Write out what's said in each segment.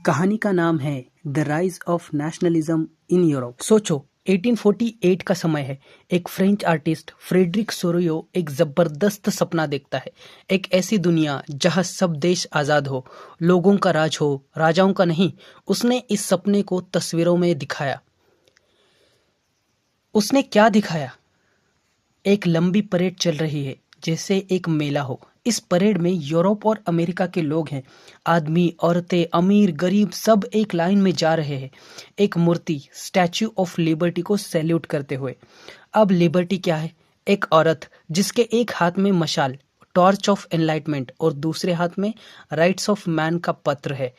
कहानी का नाम है the rise of nationalism in Europe. सोचो 1848 का समय है। एक फ्रेंच आर्टिस्ट फ्रेडरिक सोरियो एक जबरदस्त सपना देखता है। एक ऐसी दुनिया जहां सब देश आजाद हो, लोगों का राज हो, राजाओं का नहीं। उसने इस सपने को तस्वीरों में दिखाया। उसने क्या दिखाया? एक लंबी परेड चल रही है, जैसे एक मेला हो। इस परेड में यूरोप और अमेरिका के लोग हैं। आदमी, औरतें, अमीर, गरीब सब एक लाइन में जा रहे हैं, एक मूर्ति स्टैच्यू ऑफ लिबर्टी को सैल्यूट करते हुए। अब लिबर्टी क्या है? एक औरत जिसके एक हाथ में मशाल, टॉर्च ऑफ एनलाइटमेंट, और दूसरे हाथ में राइट्स ऑफ मैन का पत्र है।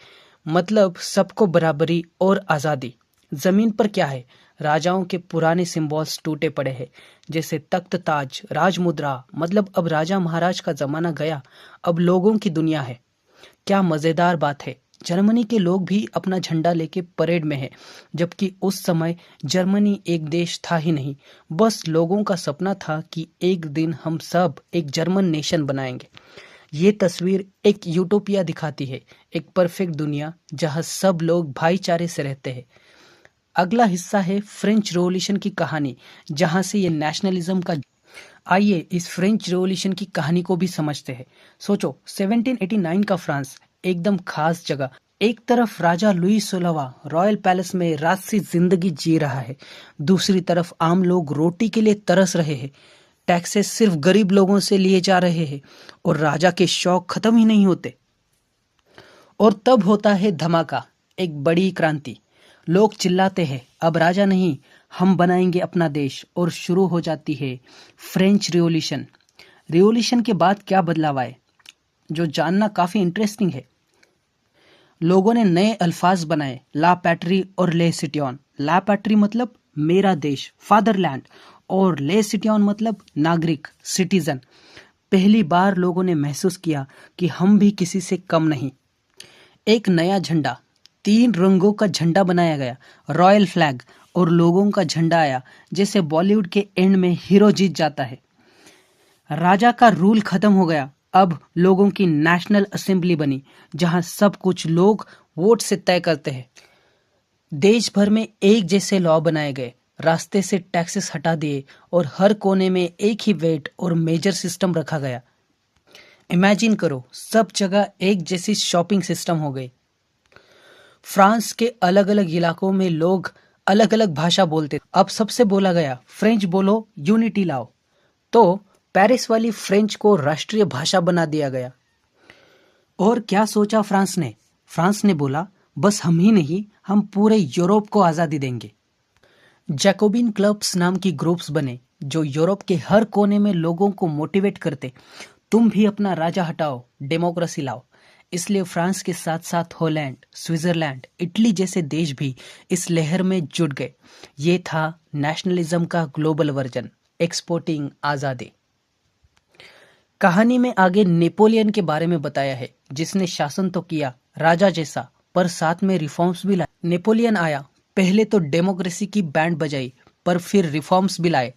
मतलब सबको बराबरी और आज़ादी। जमीन पर क्या है? राजाओं के पुराने सिंबल्स टूटे पड़े हैं, जैसे तख्त ताज, राजमुद्रा। मतलब अब राजा महाराज का जमाना गया, अब लोगों की दुनिया है। क्या मजेदार बात है, जर्मनी के लोग भी अपना झंडा लेके परेड में है, जबकि उस समय जर्मनी एक देश था ही नहीं, बस लोगों का सपना था कि एक दिन हम सब एक जर्मन नेशन बनाएंगे। ये तस्वीर एक यूटोपिया दिखाती है, एक परफेक्ट दुनिया जहां सब लोग भाईचारे से रहते हैं। अगला हिस्सा है फ्रेंच रेवोल्यूशन की कहानी, जहां से ये नेशनलिज्म का। आइए इस फ्रेंच रेवोल्यूशन की कहानी को भी समझते हैं। सोचो 1789 का फ्रांस, एकदम खास जगह। एक तरफ राजा लुई 16वां रॉयल पैलेस में राजसी जिंदगी जी रहा है, दूसरी तरफ आम लोग रोटी के लिए तरस रहे हैं। टैक्सेस सिर्फ गरीब लोगों से लिए जा रहे हैं और राजा के शौक खत्म ही नहीं होते। और तब होता है धमाका, एक बड़ी क्रांति। लोग चिल्लाते हैं, अब राजा नहीं, हम बनाएंगे अपना देश। और शुरू हो जाती है फ्रेंच रिवॉल्यूशन। रिवॉल्यूशन के बाद क्या बदलाव आए, जो जानना काफी इंटरेस्टिंग है। लोगों ने नए अल्फाज बनाए, ला पैट्री और ले सिटियन। ला पैट्री मतलब मेरा देश, फादरलैंड, और ले सिटियन मतलब नागरिक, सिटीजन। पहली बार लोगों ने महसूस किया कि हम भी किसी से कम नहीं। एक नया झंडा, 3 रंगों का झंडा बनाया गया, रॉयल फ्लैग, और लोगों का झंडा आया जैसे बॉलीवुड के एंड में हीरो जीत जाता है। राजा का रूल खत्म हो गया, अब लोगों की नेशनल असेंबली बनी, जहां सब कुछ लोग वोट से तय करते हैं। देश भर में एक जैसे लॉ बनाए गए, रास्ते से टैक्सेस हटा दिए, और हर कोने में एक ही वेट और मेजर सिस्टम रखा गया। इमेजिन करो, सब जगह एक जैसी शॉपिंग सिस्टम हो गई। फ्रांस के अलग अलग इलाकों में लोग अलग अलग भाषा बोलते, अब सबसे बोला गया फ्रेंच बोलो, यूनिटी लाओ। तो पेरिस वाली फ्रेंच को राष्ट्रीय भाषा बना दिया गया। और क्या सोचा फ्रांस ने? फ्रांस ने बोला, बस हम ही नहीं, हम पूरे यूरोप को आजादी देंगे। जैकोबिन क्लब्स नाम की ग्रुप्स बने, जो यूरोप के हर कोने में लोगों को मोटिवेट करते, तुम भी अपना राजा हटाओ, डेमोक्रेसी लाओ। इसलिए फ्रांस के साथ साथ हॉलैंड, स्विट्जरलैंड, इटली जैसे देश भी इस लहर में जुट गए। ये था नेशनलिज्म का ग्लोबल वर्जन, एक्सपोर्टिंग आजादी। कहानी में आगे नेपोलियन के बारे में बताया है, जिसने शासन तो किया राजा जैसा, पर साथ में रिफॉर्म्स भी लाए। नेपोलियन आया, पहले तो डेमोक्रेसी की बैंड बजाई, पर फिर रिफॉर्म्स भी लाए।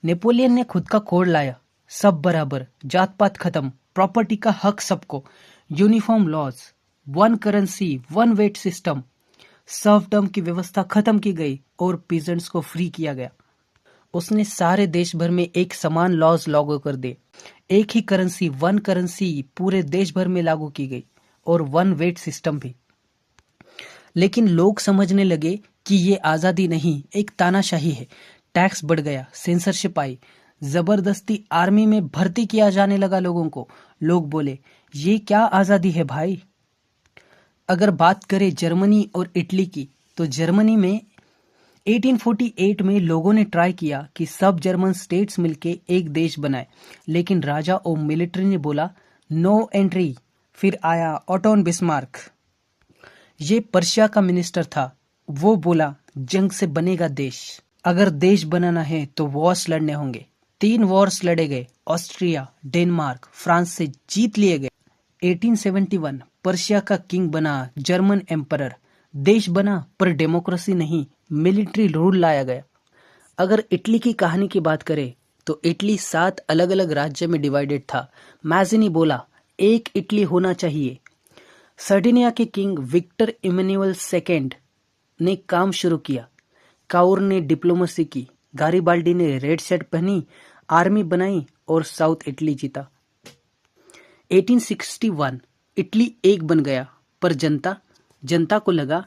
नेपोलियन ने खुद का कोड लाया, सब बराबर, जात पात खत्म, प्रॉपर्टी का हक सबको, uniform laws, 1 currency 1 weight system, serfdom की व्यवस्था खत्म की गई और पीजेंट्स को फ्री किया गया। उसने सारे देश भर में एक समान लॉज लागू कर दिए। एक ही करेंसी 1 करेंसी पूरे देश भर में लागू की गई, और 1 वेट सिस्टम भी। लेकिन लोग समझने लगे कि ये आजादी नहीं, एक तानाशाही है। टैक्स बढ़ गया, सेंसरशिप आई, जबरदस्ती आर्मी में भर्ती किया जाने लगा लोगों को। लोग बोले, ये क्या आजादी है भाई। अगर बात करें जर्मनी और इटली की, तो जर्मनी में 1848 में लोगों ने ट्राई किया कि सब जर्मन स्टेट्स मिलके एक देश बनाए, लेकिन राजा और मिलिट्री ने बोला नो एंट्री। फिर आया ओटोन बिस्मार्क, ये पर्शिया का मिनिस्टर था। वो बोला जंग से बनेगा देश, अगर देश बनाना है तो वॉर्स लड़ने होंगे। 3 वॉर्स लड़े गए, ऑस्ट्रिया, डेनमार्क, फ्रांस से जीत लिए गए। 1871 पर्शिया का किंग बना जर्मन एम्परर। देश बना पर डेमोक्रेसी नहीं, मिलिट्री रूल लाया गया। अगर इटली की कहानी की बात करें, तो इटली 7 अलग अलग राज्य में डिवाइडेड था। मैज़िनी बोला एक इटली होना चाहिए। सर्डिनिया के किंग विक्टर इमैनुअल सेकेंड ने काम शुरू किया। काउर ने डिप्लोमेसी की, गारिबाल्डी ने रेड शर्ट पहनी, आर्मी बनाई और साउथ इटली जीता। 1861 इटली एक बन गया, पर जनता को लगा।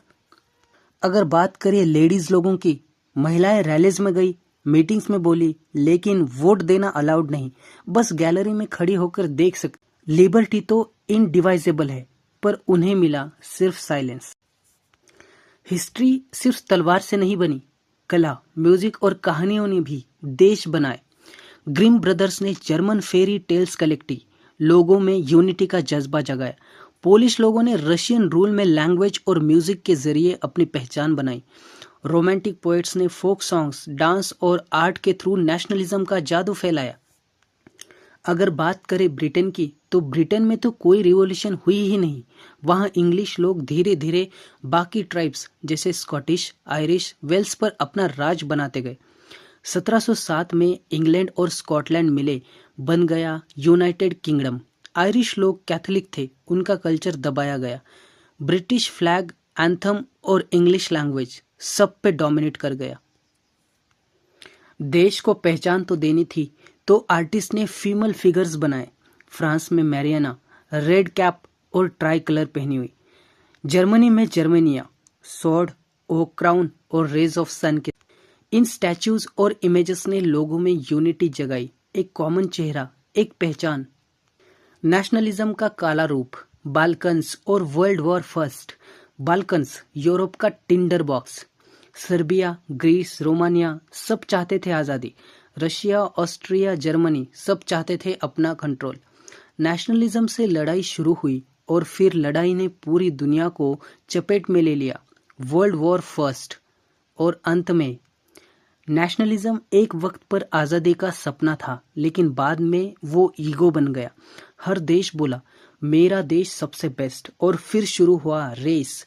अगर बात करें लेडीज लोगों की, महिलाएं रैलीज में गई, मीटिंग्स में बोली, लेकिन वोट देना अलाउड नहीं, बस गैलरी में खड़ी होकर देख सकती। लिबर्टी तो इनडिवाइजेबल है, पर उन्हें मिला सिर्फ साइलेंस। हिस्ट्री सिर्फ तलवार से नहीं बनी, कला, म्यूजिक और कहानियों ने भी देश बनाए। ग्रिम ब्रदर्स ने जर्मन फेरी टेल्स कलेक्ट की, लोगों में यूनिटी का जज्बा जगाया। पोलिश लोगों ने रशियन रूल में लैंग्वेज और म्यूजिक के जरिए अपनी पहचान बनाई। रोमांटिक पोएट्स ने फोक सॉन्ग्स, डांस और आर्ट के थ्रू नेशनलिज्म का जादू फैलाया। अगर बात करें ब्रिटेन की, तो ब्रिटेन में तो कोई रिवॉल्यूशन हुई ही नहीं। वहाँ इंग्लिश लोग धीरे धीरे बाकी ट्राइब्स जैसे स्कॉटिश, आयरिश, वेल्स पर अपना राज बनाते गए। 1707 में इंग्लैंड और स्कॉटलैंड मिले, बन गया यूनाइटेड किंगडम। आयरिश लोग कैथोलिक थे, उनका कल्चर दबाया गया। ब्रिटिश फ्लैग, एंथम और इंग्लिश लैंग्वेज सब पे डोमिनेट कर गया। देश को पहचान तो देनी थी, तो आर्टिस्ट ने फीमेल फिगर्स बनाए। फ्रांस में मैरियाना रेड कैप और ट्राई कलर पहनी हुई। जर्मनी में जर्मेनिया स्वॉर्ड, ओक क्राउन और रेज ऑफ सन के इन स्टैच्यूज और इमेजेस ने लोगों में यूनिटी जगाई, एक कॉमन चेहरा, एक पहचान। नेशनलिज्म का काला रूप, बाल्कन्स और world war first. Balkans Europe का tinder box. Serbia, Greece, Romania सब चाहते थे आज़ादी। रशिया, ऑस्ट्रिया, जर्मनी सब चाहते थे अपना कंट्रोल। नेशनलिज्म से लड़ाई शुरू हुई और फिर लड़ाई ने पूरी दुनिया को चपेट में ले लिया। World war first. और अंत में नेशनलिज्म एक वक्त पर आज़ादी का सपना था, लेकिन बाद में वो ईगो बन गया। हर देश बोला मेरा देश सबसे बेस्ट, और फिर शुरू हुआ रेस,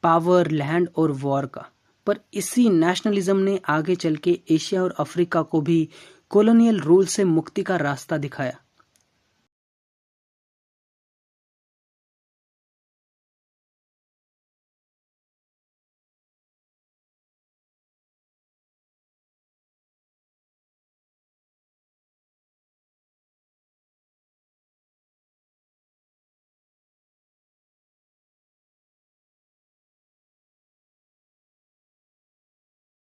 पावर, लैंड और वॉर का। पर इसी नेशनलिज्म ने आगे चल के एशिया और अफ्रीका को भी कॉलोनियल रूल से मुक्ति का रास्ता दिखाया।